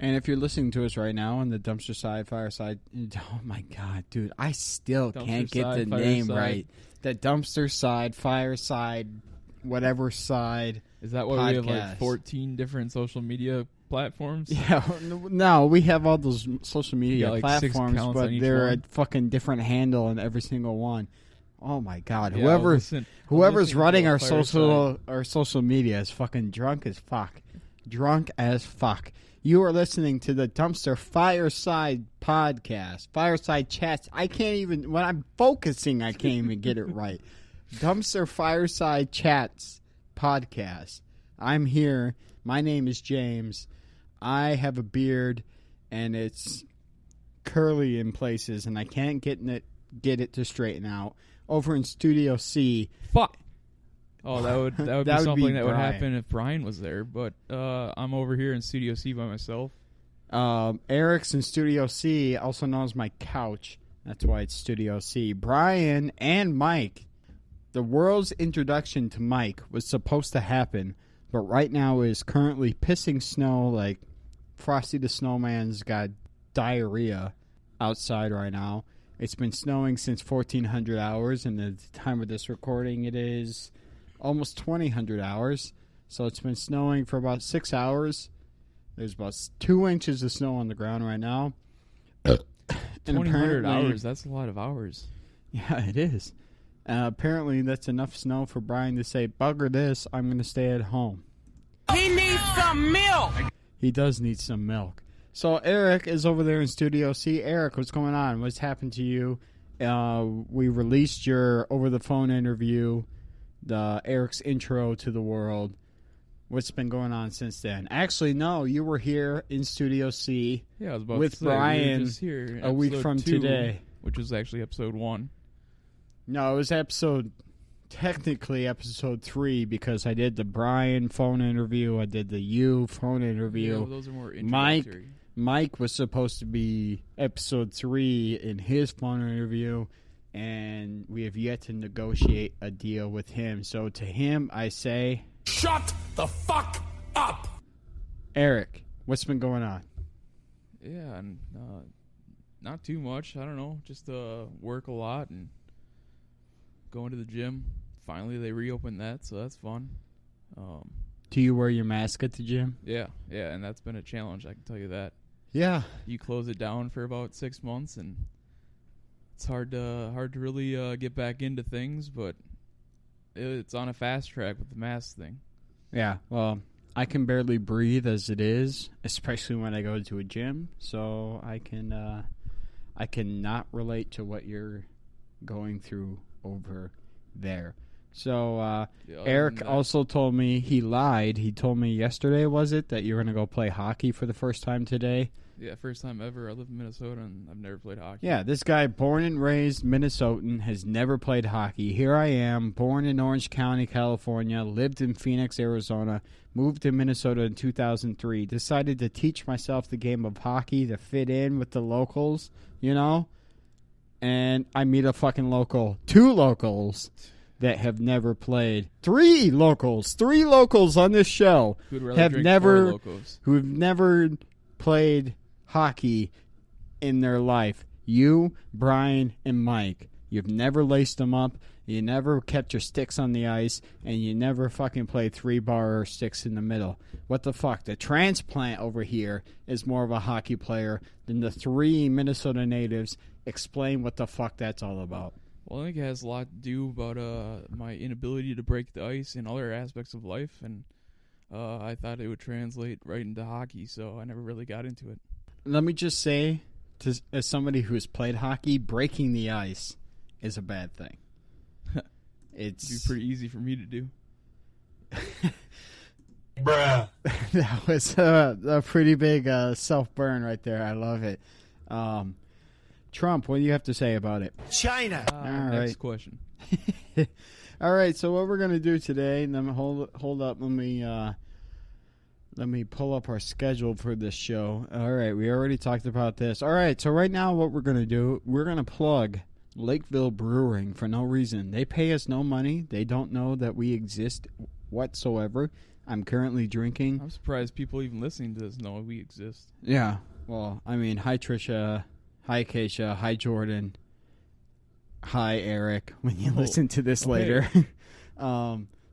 And if you're listening to us right now on the Dumpster Side, Fireside, oh my God, dude, I still can't get the name right. The Dumpster Side, Fireside, whatever side. Is that why podcast. we have like 14 different social media platforms? Yeah, no, we have all those social media like platforms, but they're a fucking different handle in every single one. Oh my God, yeah, whoever's running our social media is fucking drunk as fuck. Drunk as fuck. You are listening to the Dumpster Fireside podcast. Fireside chats. I can't even, when I'm focusing, I can't even get it right. Dumpster Fireside chats podcast. I'm here. My name is James. I have a beard, and it's curly in places, and I can't get it to straighten out. Over in Studio C. Fuck. Oh, that would be something that would Brian. happen if Brian was there. But I'm over here in Studio C by myself. Eric's in Studio C, also known as my couch. That's why it's Studio C. Brian and Mike. The world's introduction to Mike was supposed to happen, but right now is currently pissing snow like Frosty the Snowman's got diarrhea outside right now. It's been snowing since 1400 hours, and at the time of this recording, it is almost 2000 hours. So it's been snowing for about 6 hours. There's about 2 inches of snow on the ground right now. 2000 hours, that's a lot of hours. Yeah, it is. Apparently, that's enough snow for Brian to say, bugger this, I'm going to stay at home. He needs some milk! He does need some milk. So Erik is over there in Studio C. Erik, what's going on? What's happened to you? We released your over-the-phone interview, the Erik's intro to the world. What's been going on since then? Actually, no, you were here in Studio C yeah, I was about with to say, Brian we were just here, a week from 2, today. Which was actually episode 1. No, it was technically episode 3 because I did the Brian phone interview. I did the you phone interview. Yeah, well, those are more introductory. Mike was supposed to be episode 3 in his phone interview, and we have yet to negotiate a deal with him. So to him, I say, shut the fuck up! Erik, what's been going on? Yeah, and not too much. I don't know. Just work a lot and going to the gym. Finally, they reopened that, so that's fun. Do you wear your mask at the gym? Yeah, and that's been a challenge, I can tell you that. Yeah. You close it down for about 6 months, and it's hard to really get back into things, but it's on a fast track with the mask thing. Yeah, well, I can barely breathe as it is, especially when I go to a gym, so I cannot relate to what you're going through over there. So Erik also told me he lied. He told me yesterday, was it, that you were going to go play hockey for the first time today? Yeah, first time ever. I live in Minnesota, and I've never played hockey. Yeah, this guy, born and raised Minnesotan, has never played hockey. Here I am, born in Orange County, California, lived in Phoenix, Arizona, moved to Minnesota in 2003, decided to teach myself the game of hockey to fit in with the locals, you know? And I meet a fucking local, 2 locals that have never played. 3 locals on this show who have never played hockey in their life. You, Brian, and Mike. You've never laced them up. You never kept your sticks on the ice, and you never fucking played 3-bar sticks in the middle. What the fuck? The transplant over here is more of a hockey player than the 3 Minnesota natives. Explain what the fuck that's all about. Well, I think it has a lot to do about my inability to break the ice in other aspects of life, and I thought it would translate right into hockey, so I never really got into it. Let me just say, as somebody who's played hockey, breaking the ice is a bad thing. It'd be pretty easy for me to do. Bruh. That was a pretty big self-burn right there. I love it. Trump, what do you have to say about it? China. Next question. All right, so what we're going to do today, hold up, let me pull up our schedule for this show. All right, we already talked about this. All right, so right now what we're going to do, we're going to plug Lakeville Brewing for no reason. They pay us no money. They don't know that we exist whatsoever. I'm currently drinking. I'm surprised people even listening to this know we exist. Yeah. Well, I mean, hi Trisha, hi Acacia, hi Jordan, hi Eric. When you listen to this later.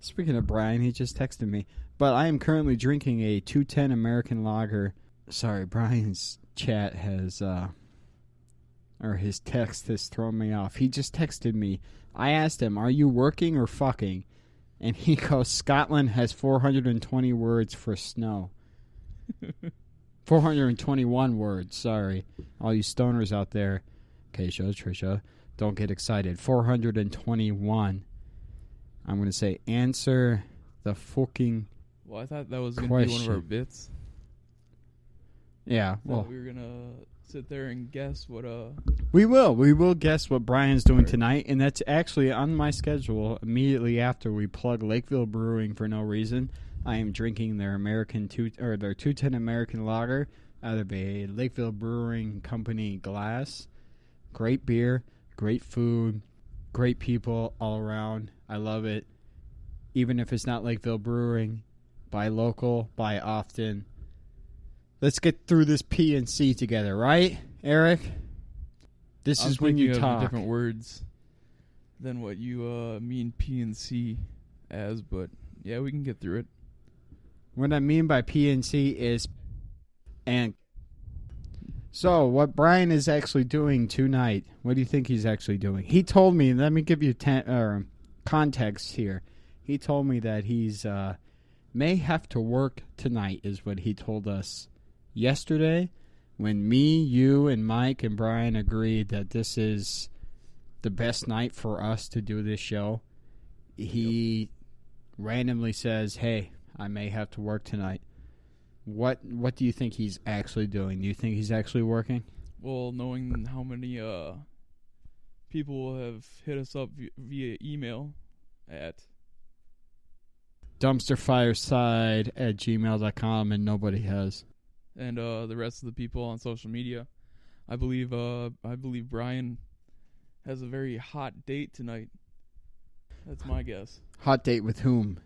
Speaking of Brian, he just texted me. But I am currently drinking a 210 American Lager. Sorry, Brian's chat has, or his text has thrown me off. He just texted me. I asked him, are you working or fucking? And he goes, Scotland has 420 words for snow. 421 words, sorry. All you stoners out there. Keisha, Trisha, don't get excited. 421. I'm going to say answer the fucking Well, I thought that was going to be one of our bits. Yeah, well. We were going to sit there and guess what... We will guess what Brian's doing tonight, and that's actually on my schedule immediately after we plug Lakeville Brewing for no reason. I am drinking their their 210 American Lager out of a Lakeville Brewing Company glass. Great beer, great food, great people all around. I love it. Even if it's not Lakeville Brewing, buy local, buy often. Let's get through this PNC together, right, Eric? This is when you talk. Different words than what you mean PNC as, but yeah, we can get through it. What I mean by PNC is and. So, what Brian is actually doing tonight, what do you think he's actually doing? He told me, let me give you context here. He told me that he's may have to work tonight, is what he told us yesterday when me, you, and Mike and Brian agreed that this is the best night for us to do this show. He randomly says, hey, I may have to work tonight. What do you think he's actually doing? Do you think he's actually working? Well, knowing how many people have hit us up via email at dumpsterfireside@gmail.com and nobody has. And the rest of the people on social media, I believe Brian has a very hot date tonight. That's my guess. Hot date with whom?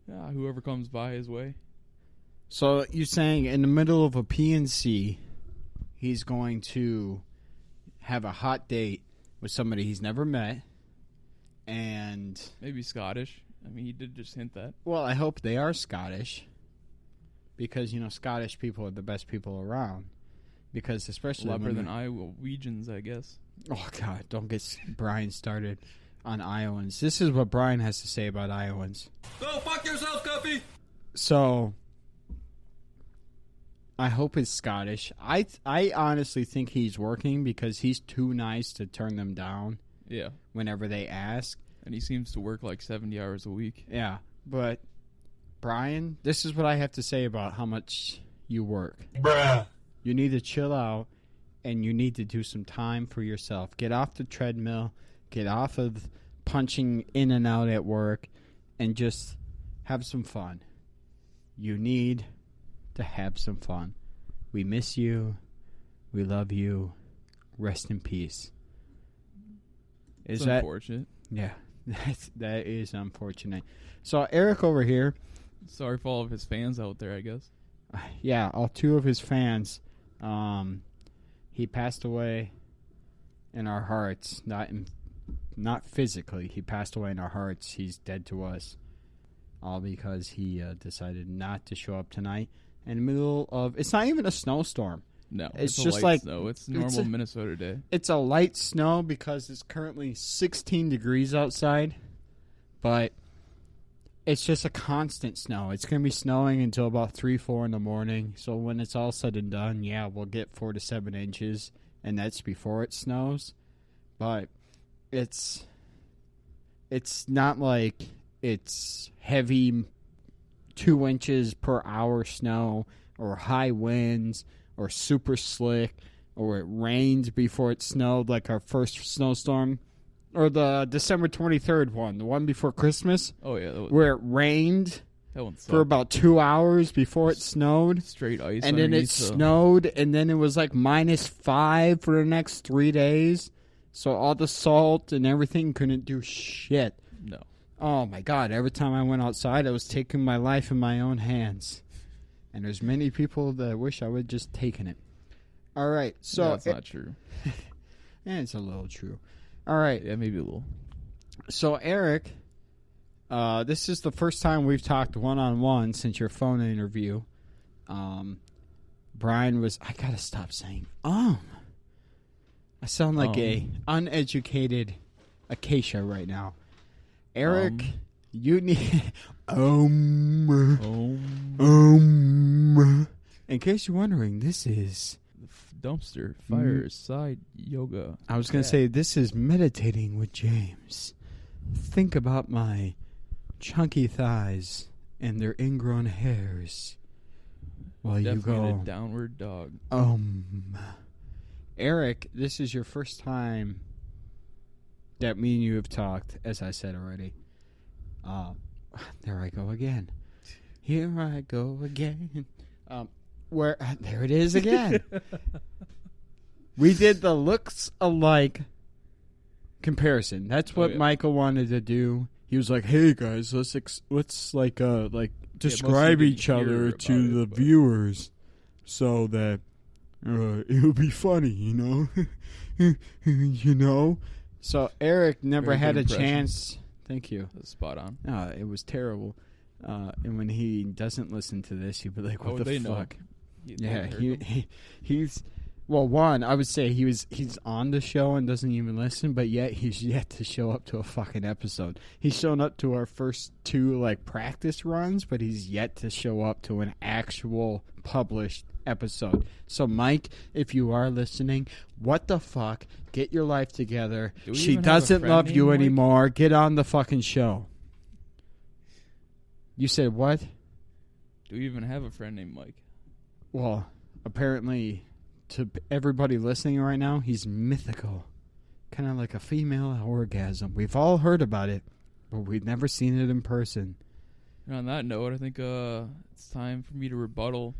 Yeah, whoever comes by his way. So you're saying in the middle of a PNC, he's going to have a hot date with somebody he's never met, and maybe Scottish. I mean, he did just hint that. Well, I hope they are Scottish, because Scottish people are the best people around. Because especially a lot better than Iowans, I guess. Oh God, don't get Brian started on Iowans. This is what Brian has to say about Iowans. Go fuck yourself, Guppy. So I hope it's Scottish. I honestly think he's working because he's too nice to turn them down. Yeah. Whenever they ask. And he seems to work like 70 hours a week. Yeah. But, Brian, this is what I have to say about how much you work. Bruh. You need to chill out, and you need to do some time for yourself. Get off the treadmill. Get off of punching in and out at work, and just have some fun. You need to have some fun. We miss you. We love you. Rest in peace. It's unfortunate. Yeah, that is unfortunate. So Eric over here. Sorry for all of his fans out there, I guess. Yeah, all two of his fans. He passed away in our hearts, not physically. He passed away in our hearts. He's dead to us. All because he decided not to show up tonight. In the middle of, it's not even a snowstorm. No, it's just just like snow. It's normal Minnesota day. It's a light snow because it's currently 16 degrees outside, but it's just a constant snow. It's going to be snowing until about 3-4 in the morning. So when it's all said and done, yeah, we'll get 4 to 7 inches, and that's before it snows. But it's not like it's heavy 2 inches per hour snow or high winds or super slick or it rained before it snowed like our first snowstorm or the December 23rd one, the one before Christmas. Oh, yeah. Where it rained that one sucked. For about 2 hours before it snowed. Straight ice. And then it snowed and then it was like -5 for the next 3 days. So all the salt and everything couldn't do shit. No. Oh my God, every time I went outside, I was taking my life in my own hands. And there's many people that wish I would just taken it. All right, so... That's not true. Yeah, it's a little true. All right. Yeah, maybe a little. So, Eric, this is the first time we've talked one-on-one since your phone interview. Brian was... I gotta stop saying, I sound like a uneducated acacia right now. Eric, you need... In case you're wondering, this is... Dumpster fire side yoga. I was going to say, this is meditating with James. Think about my chunky thighs and their ingrown hairs while Definitely you go... a downward dog. Eric, this is your first time that me and you have talked, as I said already. There I go again. Here I go again. There it is again. We did the looks alike comparison. That's what Michael wanted to do. He was like, "Hey guys, let's describe each other to the viewers, so that it'll be funny, you know." You know. So Eric never had a chance. Thank you. That's spot on. It was terrible. And when he doesn't listen to this, he'll be like, "What the fuck?" Yeah, he's well. One, I would say he's on the show and doesn't even listen, but yet he's yet to show up to a fucking episode. He's shown up to our first 2 practice runs, but he's yet to show up to an actual published episode. So, Mike, if you are listening, what the fuck? Get your life together. She doesn't love you anymore. Get on the fucking show. You said what? Do you even have a friend named Mike? Well, apparently, to everybody listening right now, he's mythical. Kind of like a female orgasm. We've all heard about it, but we've never seen it in person. And on that note, I think it's time for me to rebuttal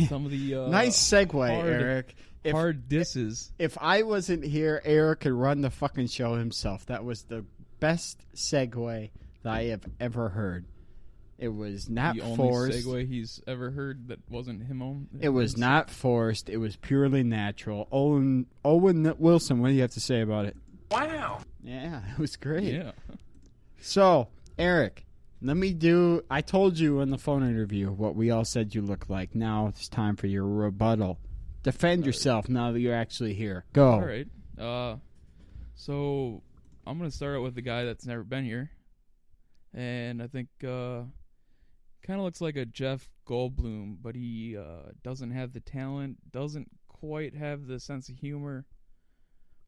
some of the... nice segue, Eric. Hard disses. If I wasn't here, Eric could run the fucking show himself. That was the best segue that I have ever heard. It was not forced. The only segue he's ever heard that wasn't him own. It was not forced. It was purely natural. Owen Wilson, what do you have to say about it? Wow. Yeah, it was great. Yeah. So, Eric, I told you in the phone interview what we all said you look like. Now it's time for your rebuttal. Defend yourself now that you're actually here. Go. All right. So I'm going to start out with the guy that's never been here. And I think... kind of looks like a Jeff Goldblum, but he doesn't have the talent, doesn't quite have the sense of humor,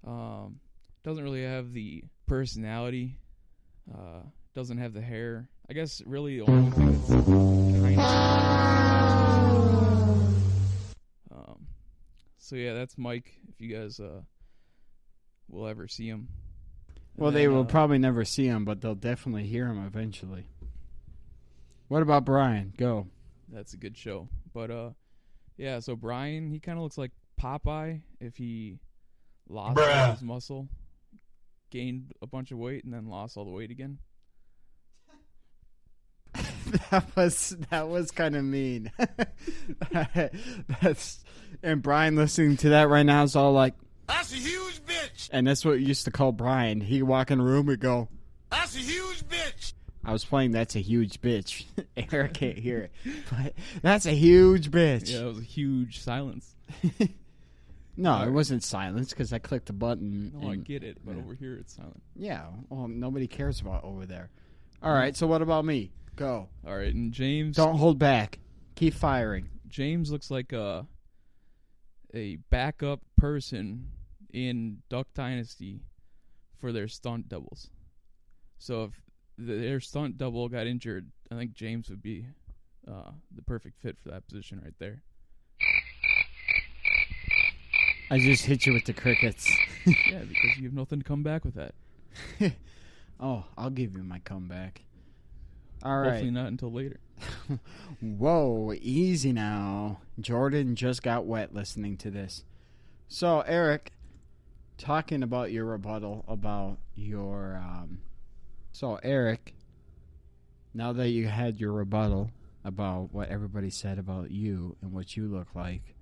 doesn't really have the personality, doesn't have the hair. I guess really the only thing that's kind of... So yeah, that's Mike, if you guys will ever see him. Well, they will probably never see him, but they'll definitely hear him eventually. What about Brian? Go. That's a good show. But, yeah, so Brian, he kind of looks like Popeye if he lost all his muscle, gained a bunch of weight, and then lost all the weight again. That was kind of mean. And Brian listening to that right now is all like, "That's a huge bitch." And that's what we used to call Brian. He'd walk in the room and go, "That's a huge bitch." I was playing That's a Huge Bitch. Eric can't hear it. But that's a huge bitch. Yeah, it was a huge silence. No, it wasn't silence because I clicked the button. No, I get it, but over here it's silent. Yeah, well, nobody cares about over there. All right, so what about me? Go. All right, and James... Don't hold back. Keep firing. James looks like a backup person in Duck Dynasty for their stunt doubles. So if their stunt double got injured, I think James would be the perfect fit for that position right there. I just hit you with the crickets. Yeah, because you have nothing to come back with that. Oh, I'll give you my comeback. All right. Hopefully not until later. Whoa, easy now. Jordan just got wet listening to this. So, Eric, talking about your rebuttal about your So, Eric, now that you had your rebuttal about what everybody said about you and what you look like,